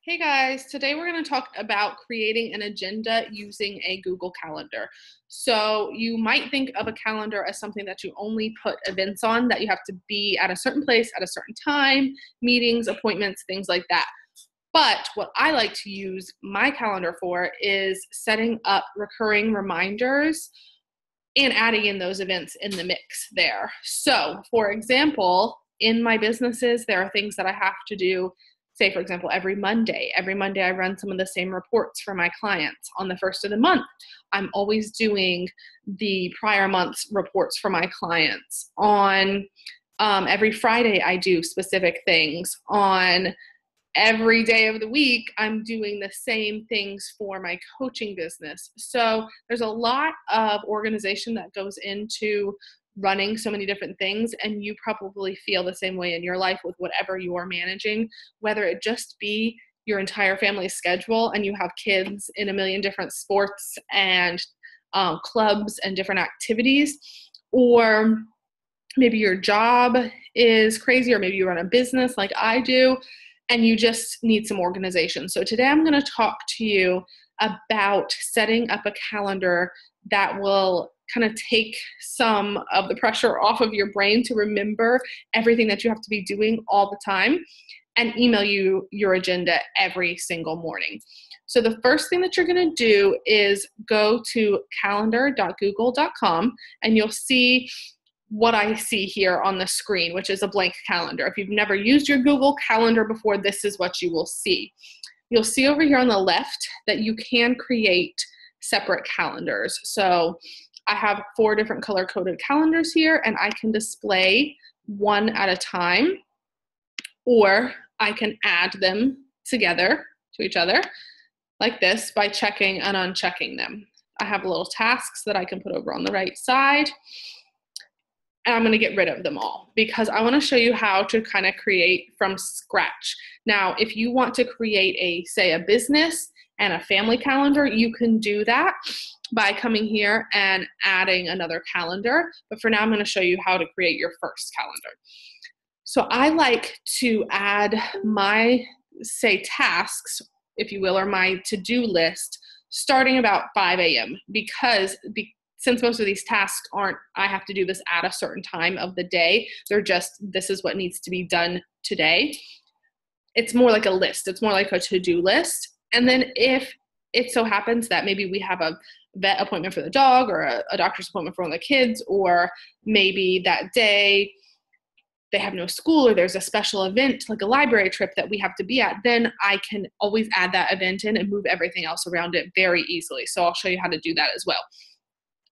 Hey guys, today we're going to talk about creating an agenda using a Google Calendar. So you might think of a calendar as something that you only put events on, that you have to be at a certain place at a certain time, meetings, appointments, things like that. But what I like to use my calendar for is setting up recurring reminders and adding in those events in the mix there. So for example, in my businesses, there are things that I have to do. Say, for example, every Monday. Every Monday, I run some of the same reports for my clients. On the first of the month, I'm always doing the prior month's reports for my clients. On every Friday, I do specific things. On every day of the week, I'm doing the same things for my coaching business. So there's a lot of organization that goes into running so many different things, and you probably feel the same way in your life with whatever you're managing, whether it just be your entire family's schedule and you have kids in a million different sports and clubs and different activities, or maybe your job is crazy, or maybe you run a business like I do and you just need some organization. So today I'm going to talk to you about setting up a calendar that will kind of take some of the pressure off of your brain to remember everything that you have to be doing all the time, and email you your agenda every single morning. So the first thing that you're going to do is go to calendar.google.com, and you'll see what I see here on the screen, which is a blank calendar. If you've never used your Google Calendar before, this is what you will see. You'll see over here on the left that you can create separate calendars. So I have 4 different color-coded calendars here, and I can display one at a time, or I can add them together to each other like this by checking and unchecking them. I have little tasks that I can put over on the right side, and I'm going to get rid of them all because I want to show you how to kind of create from scratch. Now, if you want to create say a business and a family calendar, you can do that by coming here and adding another calendar. But for now, I'm going to show you how to create your first calendar. So I like to add my, say, tasks, if you will, or my to-do list starting about 5 a.m. because since most of these tasks I have to do this at a certain time of the day, they're just, this is what needs to be done today. It's more like a list. It's more like a to-do list. And then if it so happens that maybe we have a vet appointment for the dog, or a doctor's appointment for one of the kids, or maybe that day they have no school, or there's a special event like a library trip that we have to be at, then I can always add that event in and move everything else around it very easily. So I'll show you how to do that as well.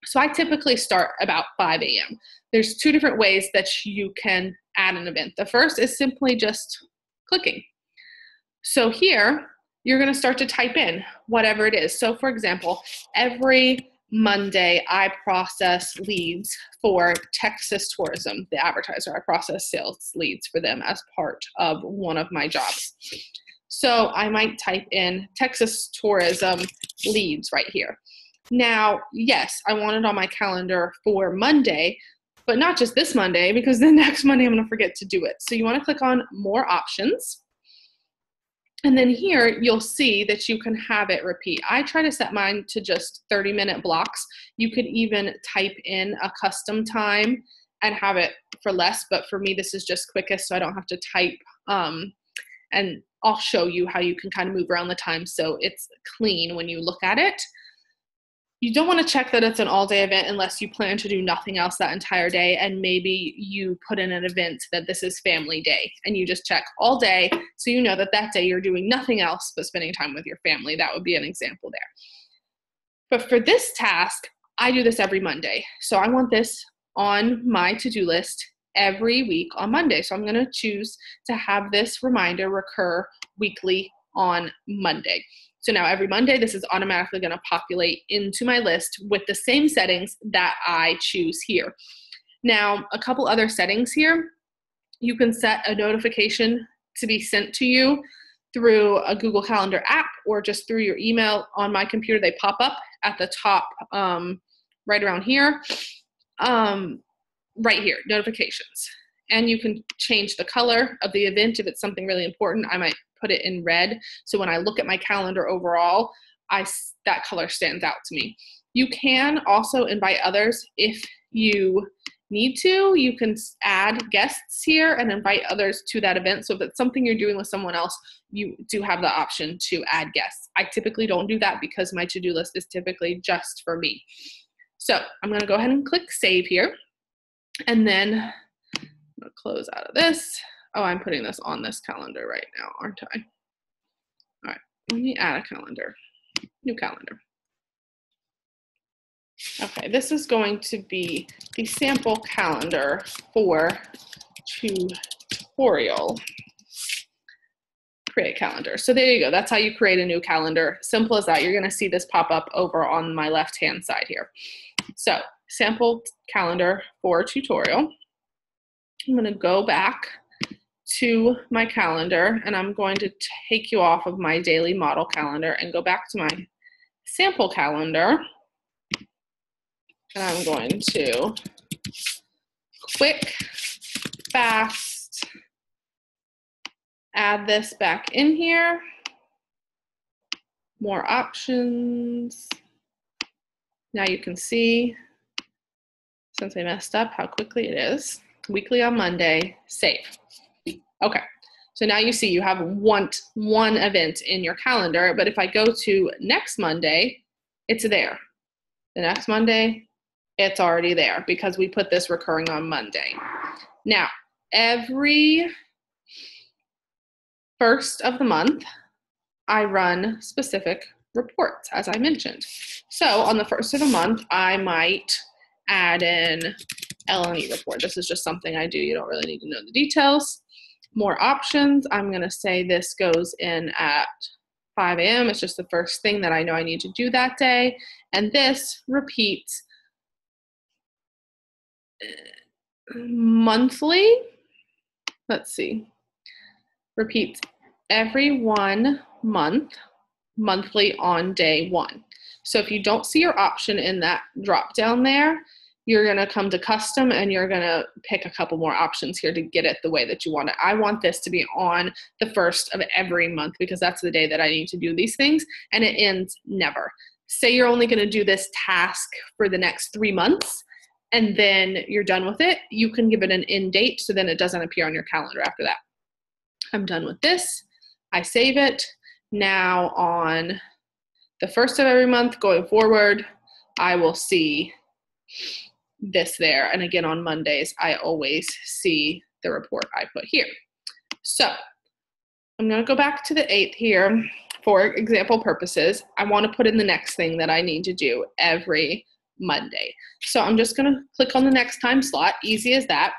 So I typically start about 5 a.m. There's 2 different ways that you can add an event. The first is simply just clicking. So here, you're going to start to type in whatever it is. So for example, every Monday, I process leads for Texas Tourism, the advertiser. I process sales leads for them as part of one of my jobs. So I might type in Texas Tourism leads right here. Now, yes, I want it on my calendar for Monday, but not just this Monday, because the next Monday I'm going to forget to do it. So you want to click on More Options. And then here you'll see that you can have it repeat. I try to set mine to just 30-minute blocks. You could even type in a custom time and have it for less, but for me this is just quickest, so I don't have to type. And I'll show you how you can kind of move around the time so it's clean when you look at it. You don't want to check that it's an all-day event unless you plan to do nothing else that entire day, and maybe you put in an event that this is family day and you just check all day so you know that that day you're doing nothing else but spending time with your family. That would be an example there. But for this task, I do this every Monday. So I want this on my to-do list every week on Monday. So I'm going to choose to have this reminder recur weekly on Monday. So now every Monday, this is automatically going to populate into my list with the same settings that I choose here. Now, a couple other settings here. You can set a notification to be sent to you through a Google Calendar app or just through your email. On my computer, they pop up at the top right around here. Right here, notifications. And you can change the color of the event if it's something really important. I might put it in red. So when I look at my calendar overall, that color stands out to me. You can also invite others if you need to. You can add guests here and invite others to that event. So if it's something you're doing with someone else, you do have the option to add guests. I typically don't do that because my to-do list is typically just for me. So I'm going to go ahead and click save here. And then I'm going to close out of this. Oh, I'm putting this on this calendar right now, aren't I? All right, let me add a calendar, new calendar. Okay, this is going to be the sample calendar for tutorial. Create calendar. So there you go. That's how you create a new calendar. Simple as that. You're going to see this pop up over on my left-hand side here. So sample calendar for tutorial. I'm going to go back to my calendar and I'm going to take you off of my daily model calendar and go back to my sample calendar. And I'm going to quick, fast, add this back in here. More options. Now you can see, since I messed up, how quickly it is. Weekly on Monday, save. Okay, so now you see you have one event in your calendar, but if I go to next Monday, it's there. The next Monday, it's already there because we put this recurring on Monday. Now, every first of the month, I run specific reports, as I mentioned. So on the first of the month, I might add in L&E report. This is just something I do. You don't really need to know the details. More options. I'm going to say this goes in at 5 a.m. It's just the first thing that I know I need to do that day. And this repeats monthly. Let's see. Repeats every 1 month, monthly on day 1. So if you don't see your option in that drop down there, you're going to come to custom and you're going to pick a couple more options here to get it the way that you want it. I want this to be on the first of every month because that's the day that I need to do these things, and it ends never. Say you're only going to do this task for the next 3 months and then you're done with it. You can give it an end date so then it doesn't appear on your calendar after that. I'm done with this. I save it. Now on the first of every month going forward, I will see this there. And again, on Mondays, I always see the report I put here. So I'm going to go back to the 8th here for example purposes. I want to put in the next thing that I need to do every Monday. So I'm just going to click on the next time slot. Easy as that.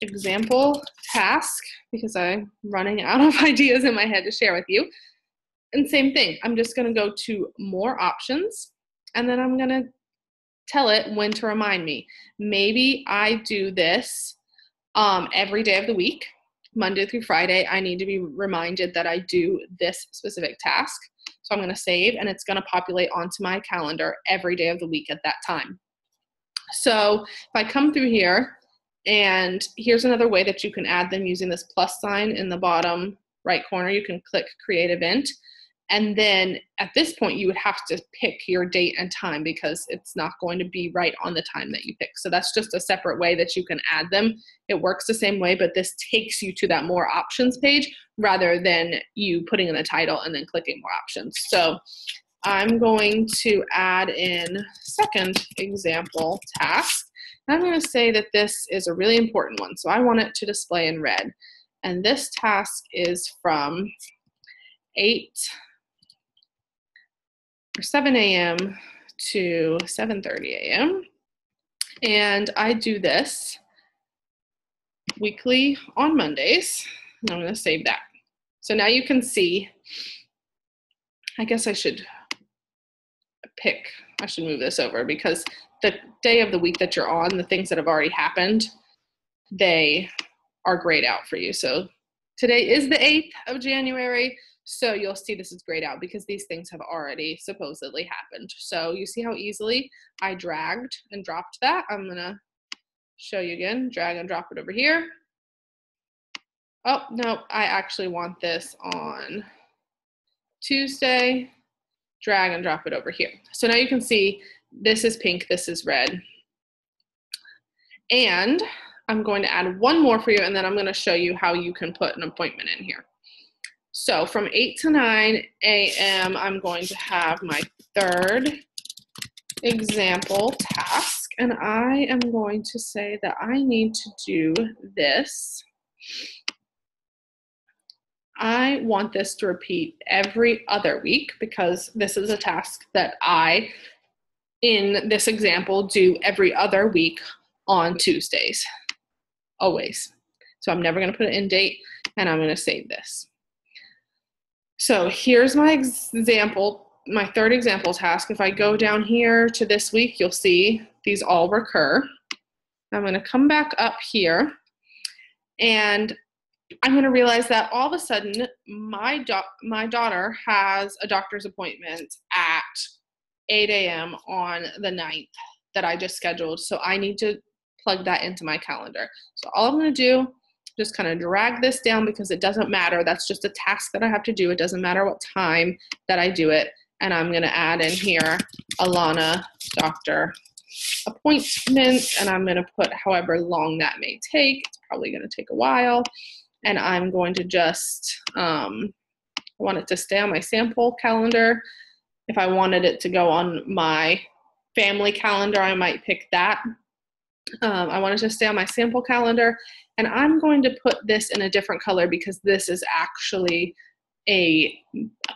Example task, because I'm running out of ideas in my head to share with you. And same thing. I'm just going to go to more options, and then I'm going to tell it when to remind me. Maybe I do this every day of the week, Monday through Friday. I need to be reminded that I do this specific task. So I'm going to save, and it's going to populate onto my calendar every day of the week at that time. So if I come through here, and here's another way that you can add them using this plus sign in the bottom right corner. You can click create event. And then at this point, you would have to pick your date and time because it's not going to be right on the time that you pick. So that's just a separate way that you can add them. It works the same way, but this takes you to that more options page rather than you putting in the title and then clicking more options. So I'm going to add in second example task. And I'm going to say that this is a really important one. So I want it to display in red. And this task is from 7 a.m. to 7:30 a.m. And I do this weekly on Mondays. And I'm going to save that. So now you can see, I guess I should move this over because the day of the week that you're on, the things that have already happened, they are grayed out for you. So today is the 8th of January. So you'll see this is grayed out because these things have already supposedly happened. So you see how easily I dragged and dropped that. I'm going to show you again, drag and drop it over here. Oh, no, I actually want this on Tuesday. Drag and drop it over here. So now you can see this is pink, this is red. And I'm going to add one more for you, and then I'm going to show you how you can put an appointment in here. So from 8 to 9 a.m., I'm going to have my third example task, and I am going to say that I need to do this. I want this to repeat every other week because this is a task that I, in this example, do every other week on Tuesdays, always. So I'm never going to put an end date, and I'm going to save this. So here's my example, my third example task. If I go down here to this week, you'll see these all recur. I'm going to come back up here, and I'm going to realize that all of a sudden my daughter has a doctor's appointment at 8 a.m. on the 9th that I just scheduled. So I need to plug that into my calendar. So all I'm going to do, just kind of drag this down because it doesn't matter. That's just a task that I have to do. It doesn't matter what time that I do it. And I'm going to add in here Alana doctor appointment, and I'm going to put however long that may take. It's probably going to take a while. And I'm going to just, I want it to stay on my sample calendar. If I wanted it to go on my family calendar, I might pick that. I want it to stay on my sample calendar. And I'm going to put this in a different color because this is actually a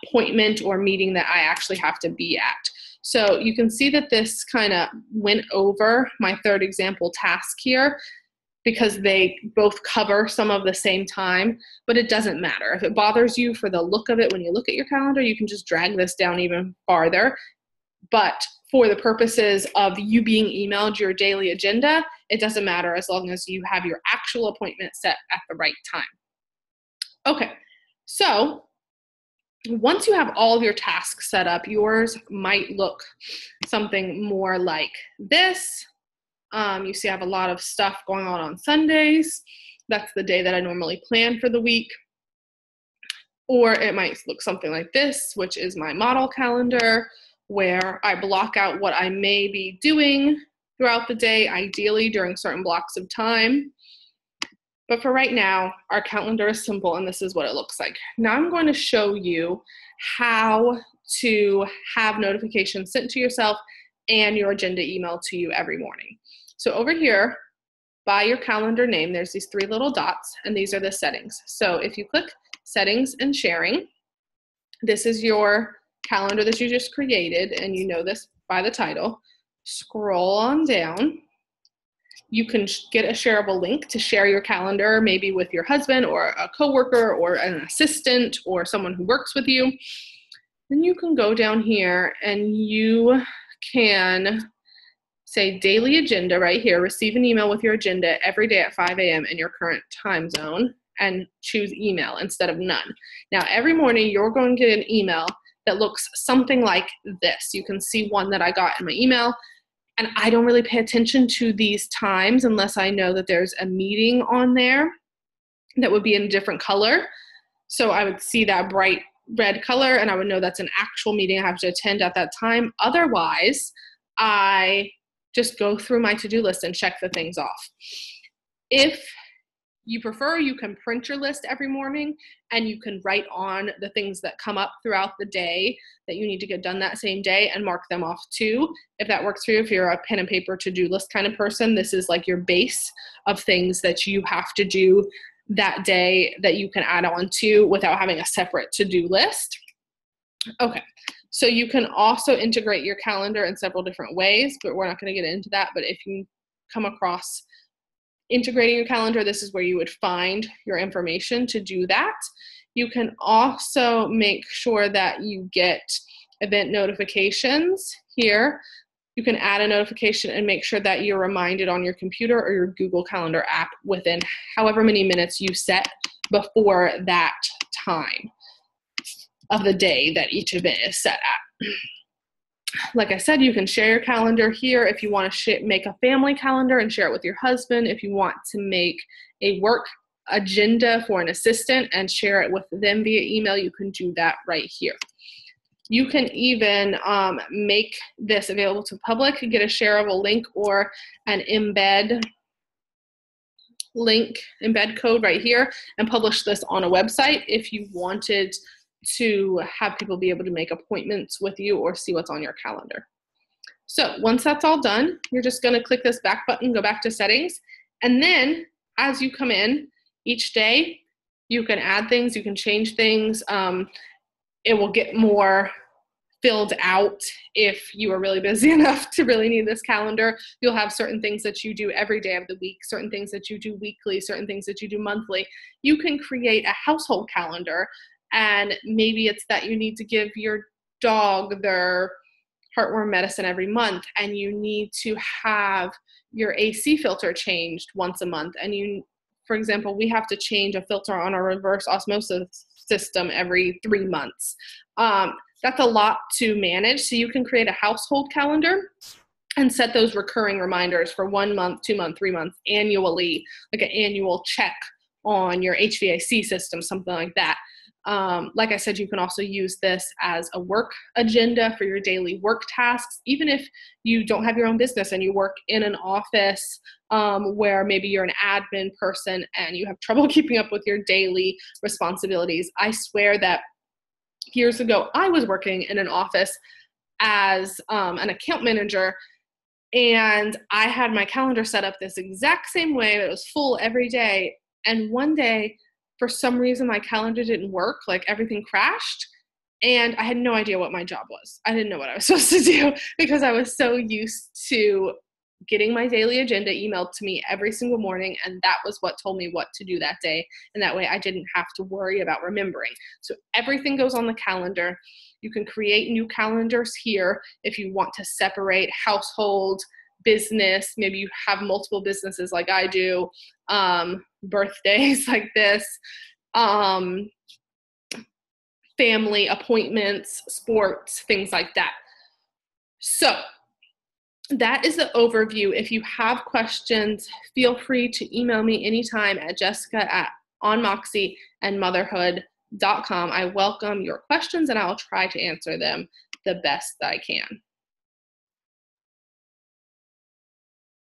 appointment or meeting that I actually have to be at. So you can see that this kind of went over my third example task here because they both cover some of the same time, but it doesn't matter. If it bothers you for the look of it when you look at your calendar, you can just drag this down even farther. But for the purposes of you being emailed your daily agenda, it doesn't matter as long as you have your actual appointment set at the right time. Okay, so once you have all of your tasks set up, yours might look something more like this. You see I have a lot of stuff going on Sundays. That's the day that I normally plan for the week. Or it might look something like this, which is my model calendar, where I block out what I may be doing throughout the day, ideally during certain blocks of time. But for right now, our calendar is simple, and this is what it looks like. Now I'm going to show you how to have notifications sent to yourself and your agenda email to you every morning. So over here, by your calendar name, there's these three little dots, and these are the settings. So if you click Settings and Sharing, this is your calendar that you just created, and you know this by the title. Scroll on down. You can get a shareable link to share your calendar, maybe with your husband or a coworker or an assistant or someone who works with you. Then you can go down here and you can say daily agenda right here, receive an email with your agenda every day at 5 a.m. in your current time zone, and choose email instead of none. Now every morning you're going to get an email that looks something like this. You can see one that I got in my email. And I don't really pay attention to these times unless I know that there's a meeting on there that would be in a different color. So I would see that bright red color and I would know that's an actual meeting I have to attend at that time. Otherwise, I just go through my to-do list and check the things off. If you prefer, you can print your list every morning and you can write on the things that come up throughout the day that you need to get done that same day and mark them off too. If that works for you, if you're a pen and paper to-do list kind of person, this is like your base of things that you have to do that day that you can add on to without having a separate to-do list. Okay, so you can also integrate your calendar in several different ways, but we're not going to get into that. But if you come across integrating your calendar, this is where you would find your information to do that. You can also make sure that you get event notifications here. You can add a notification and make sure that you're reminded on your computer or your Google Calendar app within however many minutes you set before that time of the day that each event is set at. Like I said, you can share your calendar here if you want to make a family calendar and share it with your husband. If you want to make a work agenda for an assistant and share it with them via email, you can do that right here. You can even make this available to the public, get a shareable link or an embed code right here, and publish this on a website if you wanted to have people be able to make appointments with you or see what's on your calendar. So once that's all done, you're just going to click this back button, go back to settings, and then as you come in each day, you can add things, you can change things. It will get more filled out if you are really busy enough to really need this calendar. You'll have certain things that you do every day of the week, certain things that you do weekly, certain things that you do monthly. You can create a household calendar, and maybe it's that you need to give your dog their heartworm medicine every month, and you need to have your AC filter changed once a month. And you, for example, we have to change a filter on our reverse osmosis system every 3 months. That's a lot to manage. So you can create a household calendar and set those recurring reminders for 1 month, 2 months, 3 months, annually, like an annual check on your HVAC system, something like that. Like I said, you can also use this as a work agenda for your daily work tasks, even if you don't have your own business and you work in an office where maybe you're an admin person and you have trouble keeping up with your daily responsibilities. I swear that years ago, I was working in an office as an account manager, and I had my calendar set up this exact same way. It was full every day. And one day, for some reason, my calendar didn't work, like everything crashed, and I had no idea what my job was. I didn't know what I was supposed to do because I was so used to getting my daily agenda emailed to me every single morning, and that was what told me what to do that day, and that way I didn't have to worry about remembering. So everything goes on the calendar. You can create new calendars here if you want to separate household, business. Maybe you have multiple businesses like I do, birthdays like this, family appointments, sports, things like that. So that is the overview. If you have questions, feel free to email me anytime at jessica@onmoxieandmotherhood.com. I welcome your questions, and I'll try to answer them the best I can.